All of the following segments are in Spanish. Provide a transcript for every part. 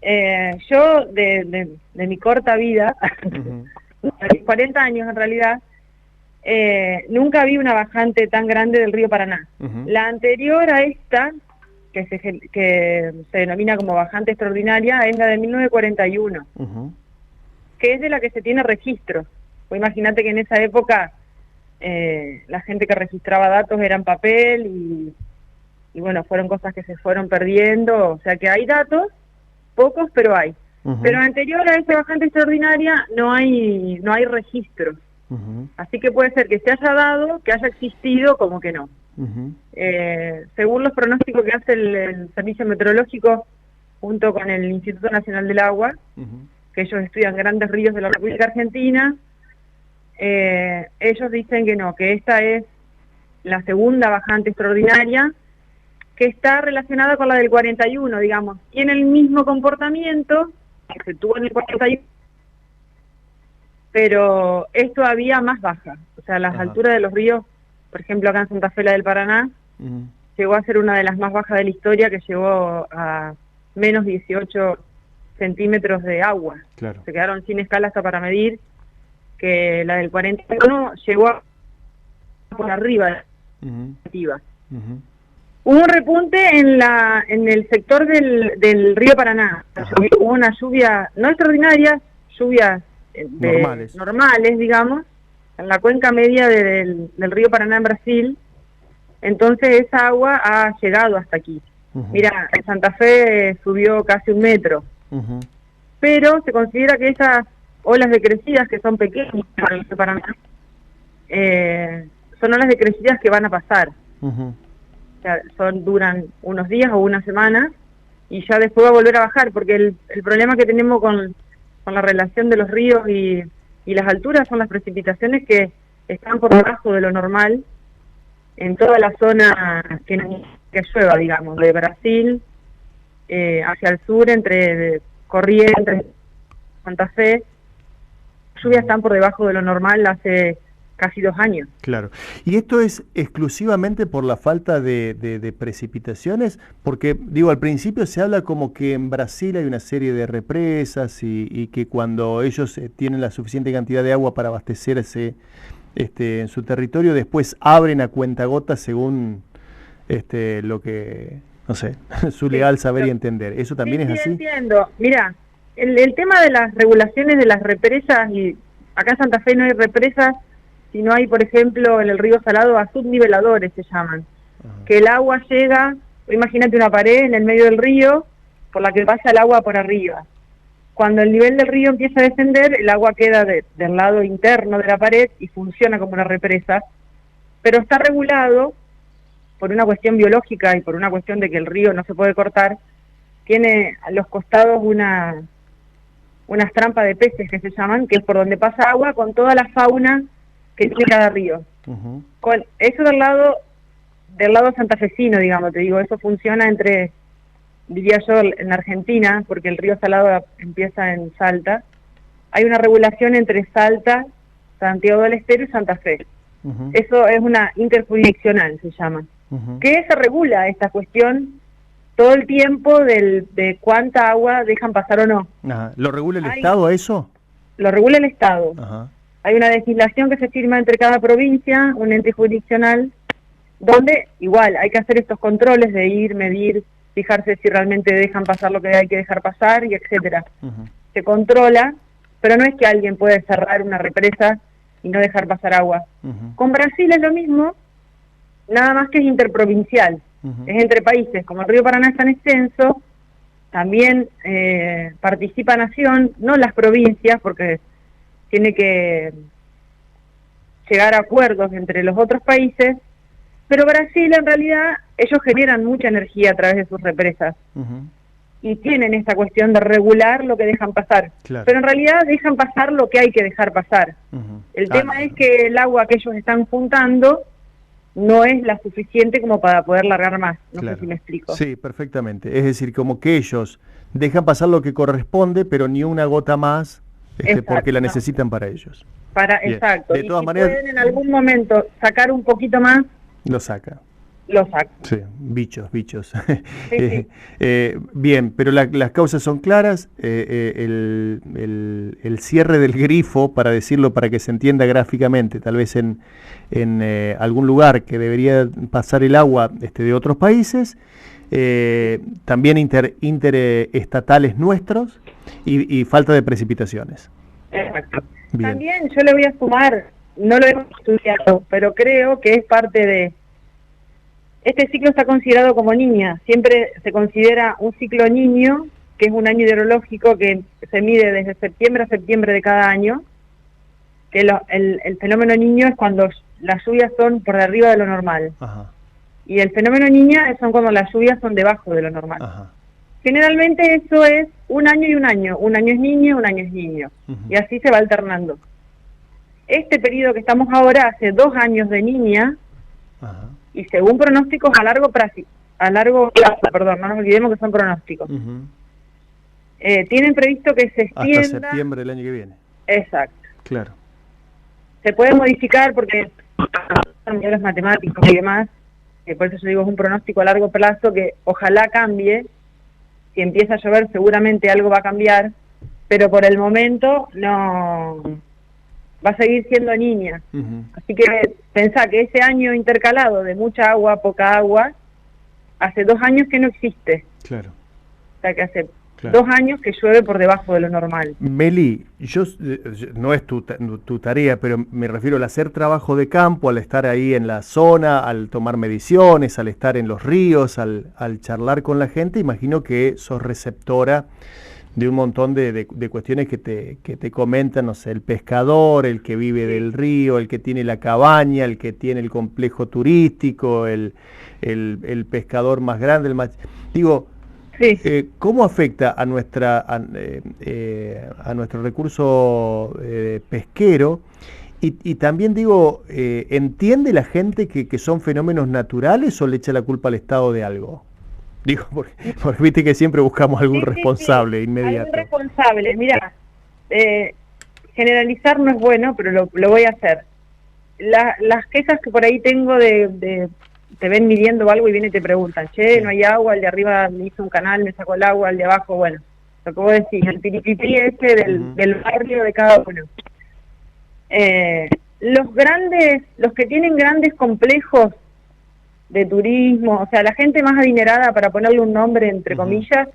Yo, de mi corta vida, 40 años en realidad, nunca vi una bajante tan grande del río Paraná. La anterior a esta, que se denomina como bajante extraordinaria, es la de 1941, que es de la que se tiene registro. Pues imagínate que en esa época la gente que registraba datos era en papel y bueno, fueron cosas que se fueron perdiendo, o sea que hay datos, pocos, pero hay. Pero anterior a esa bajante extraordinaria no hay registro. Así que puede ser que se haya dado, que haya existido, como que no. Según los pronósticos que hace el Servicio Meteorológico junto con el Instituto Nacional del Agua, que ellos estudian grandes ríos de la República Argentina, ellos dicen que no, que esta es la segunda bajante extraordinaria, que está relacionada con la del 41, digamos. Tiene el mismo comportamiento que se tuvo en el 41, pero es todavía más baja. O sea, las alturas de los ríos, por ejemplo, acá en Santa Fe, la del Paraná, llegó a ser una de las más bajas de la historia, que llegó a menos 18 centímetros de agua. Claro. Se quedaron sin escala hasta para medir, que la del 41 llegó a por arriba de la Hubo un repunte en el sector del río Paraná. Hubo una lluvia, no extraordinaria, lluvias normales, digamos, en la cuenca media del río Paraná en Brasil. Entonces esa agua ha llegado hasta aquí. Mira, en Santa Fe subió casi 1 metro. Pero se considera que esas olas decrecidas, que son pequeñas para el río Paraná, son olas decrecidas que van a pasar. O sea, duran unos días o una semana y ya después va a volver a bajar, porque el problema que tenemos con la relación de los ríos y las alturas son las precipitaciones que están por debajo de lo normal en toda la zona que llueva, digamos, de Brasil hacia el sur, entre Corrientes, Santa Fe. Las lluvias están por debajo de lo normal hace casi 2 años. Claro. ¿Y esto es exclusivamente por la falta de precipitaciones? Porque, digo, al principio se habla como que en Brasil hay una serie de represas y que cuando ellos tienen la suficiente cantidad de agua para abastecerse en su territorio, después abren a cuentagotas según lo que, no sé, su legal saber y entender. ¿Eso también es así? Entiendo. Mira, el tema de las regulaciones de las represas, y acá en Santa Fe no hay represas, si no hay, por ejemplo, en el río Salado, a subniveladores se llaman, que el agua llega, imagínate una pared en el medio del río, por la que pasa el agua por arriba. Cuando el nivel del río empieza a descender, el agua queda del lado interno de la pared y funciona como una represa, pero está regulado por una cuestión biológica y por una cuestión de que el río no se puede cortar. Tiene a los costados unas trampas de peces que se llaman, que es por donde pasa agua con toda la fauna que tiene cada río. Con eso del lado santafesino, digamos, te digo, eso funciona entre, diría yo, en Argentina, porque el río Salado empieza en Salta. Hay una regulación entre Salta, Santiago del Estero y Santa Fe. Eso es una interjurisdiccional, se llama. Que se regula esta cuestión todo el tiempo de cuánta agua dejan pasar o no. ¿Lo regula el Estado a eso? Lo regula el Estado. Hay una legislación que se firma entre cada provincia, un ente jurisdiccional, donde igual hay que hacer estos controles de ir, medir, fijarse si realmente dejan pasar lo que hay que dejar pasar, y etcétera. Se controla, pero no es que alguien puede cerrar una represa y no dejar pasar agua. Con Brasil es lo mismo, nada más que es interprovincial, es entre países. Como el río Paraná es tan extenso, también participa Nación, no las provincias, porque tiene que llegar a acuerdos entre los otros países, pero Brasil en realidad, ellos generan mucha energía a través de sus represas, y tienen esta cuestión de regular lo que dejan pasar, pero en realidad dejan pasar lo que hay que dejar pasar. El tema es que el agua que ellos están juntando no es la suficiente como para poder largar más, no sé si me explico. Sí, perfectamente, es decir, como que ellos dejan pasar lo que corresponde, pero ni una gota más, porque la necesitan para ellos. Exacto. De todas si maneras, pueden en algún momento sacar un poquito más, lo saca. lo saco. Sí, bichos. Sí. Bien, pero las causas son claras. El cierre del grifo, para decirlo, para que se entienda gráficamente, tal vez en algún lugar que debería pasar el agua de otros países, también interestatales nuestros y falta de precipitaciones. Exacto. Bien. También yo le voy a sumar, no lo hemos estudiado, pero creo que es parte de... Este ciclo está considerado como niña, siempre se considera un ciclo niño, que es un año hidrológico que se mide desde septiembre a septiembre de cada año, que el fenómeno niño es cuando las lluvias son por arriba de lo normal. Ajá. Y el fenómeno niña son cuando las lluvias son debajo de lo normal. Ajá. Generalmente eso es un año y un año es niño, un año es niño, y así se va alternando. Este periodo que estamos ahora hace 2 años de niña, Ajá. y según pronósticos a largo plazo, no nos olvidemos que son pronósticos. Tienen previsto que se extienda... Hasta septiembre del año que viene. Exacto. Claro. Se puede modificar porque son modelos matemáticos y demás, que por eso yo digo es un pronóstico a largo plazo que ojalá cambie. Si empieza a llover seguramente algo va a cambiar, pero por el momento no va a seguir siendo niña. Así que pensá que ese año intercalado de mucha agua, poca agua, hace 2 años que no existe. Claro. O sea que hace 2 años que llueve por debajo de lo normal. Meli, no es tu tarea, pero me refiero al hacer trabajo de campo, al estar ahí en la zona, al tomar mediciones, al estar en los ríos, al charlar con la gente. Imagino que sos receptora de un montón de cuestiones que te comentan, no sé, el pescador, el que vive del río, el que tiene la cabaña, el que tiene el complejo turístico, el pescador más grande, el más... Digo, sí. ¿Cómo afecta a nuestro recurso pesquero? Y también digo, ¿entiende la gente que son fenómenos naturales o le echa la culpa al Estado de algo? Digo, porque viste que siempre buscamos algún responsable inmediato. Algún responsable, mira, generalizar no es bueno, pero lo voy a hacer. Las quejas que por ahí tengo te ven midiendo algo y vienen y te preguntan, che, no hay agua, el de arriba me hizo un canal, me sacó el agua, el de abajo, bueno, lo que vos decís, el piripipí ese del barrio de cada uno. Los que tienen grandes complejos de turismo, o sea, la gente más adinerada, para ponerle un nombre entre comillas,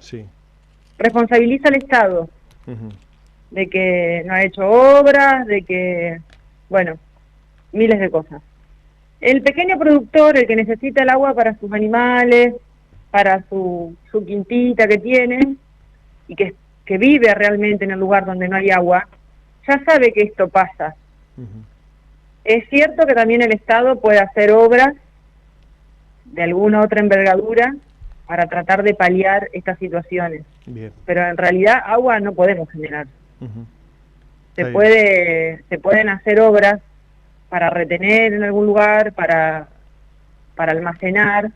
responsabiliza al Estado de que no ha hecho obras, de que, bueno, miles de cosas. El pequeño productor, el que necesita el agua para sus animales, para su quintita que tiene, y que vive realmente en el lugar donde no hay agua, ya sabe que esto pasa. Es cierto que también el Estado puede hacer obras de alguna otra envergadura para tratar de paliar estas situaciones. Bien. Pero en realidad agua no podemos generar. Se pueden hacer obras para retener en algún lugar, para almacenar,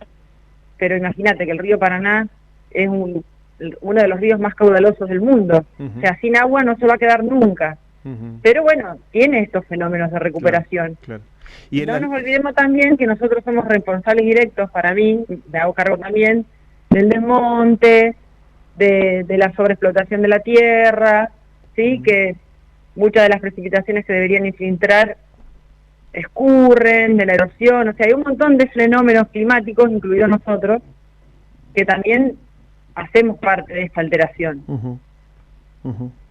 pero imagínate que el río Paraná es uno de los ríos más caudalosos del mundo. O sea, sin agua no se va a quedar nunca. Pero bueno, tiene estos fenómenos de recuperación. Claro. Y no nos olvidemos también que nosotros somos responsables directos, para mí, me hago cargo también, del desmonte, de la sobreexplotación de la tierra, ¿sí? Que muchas de las precipitaciones que deberían infiltrar escurren, de la erosión, o sea, hay un montón de fenómenos climáticos, incluidos nosotros, que también hacemos parte de esta alteración.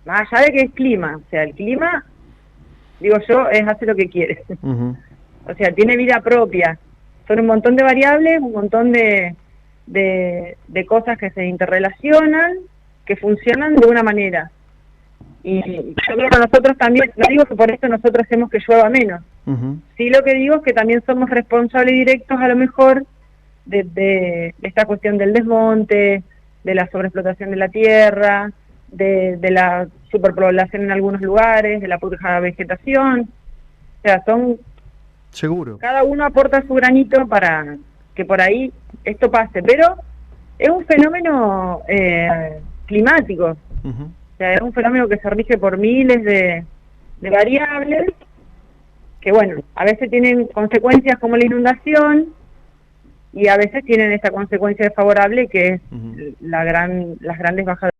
Más allá de que es clima, o sea, el clima, digo yo, hace lo que quiere. O sea, tiene vida propia. Son un montón de variables, un montón de cosas que se interrelacionan, que funcionan de una manera. Y yo creo que nosotros también, no digo que por esto nosotros hacemos que llueva menos. Sí, lo que digo es que también somos responsables directos a lo mejor de esta cuestión del desmonte, de la sobreexplotación de la tierra, de la superpoblación en algunos lugares, de la poca vegetación. O sea, seguro. Cada uno aporta su granito para que por ahí esto pase, pero es un fenómeno climático. O sea, es un fenómeno que se rige por miles de variables, que bueno, a veces tienen consecuencias como la inundación, y a veces tienen esta consecuencia desfavorable que es las grandes bajas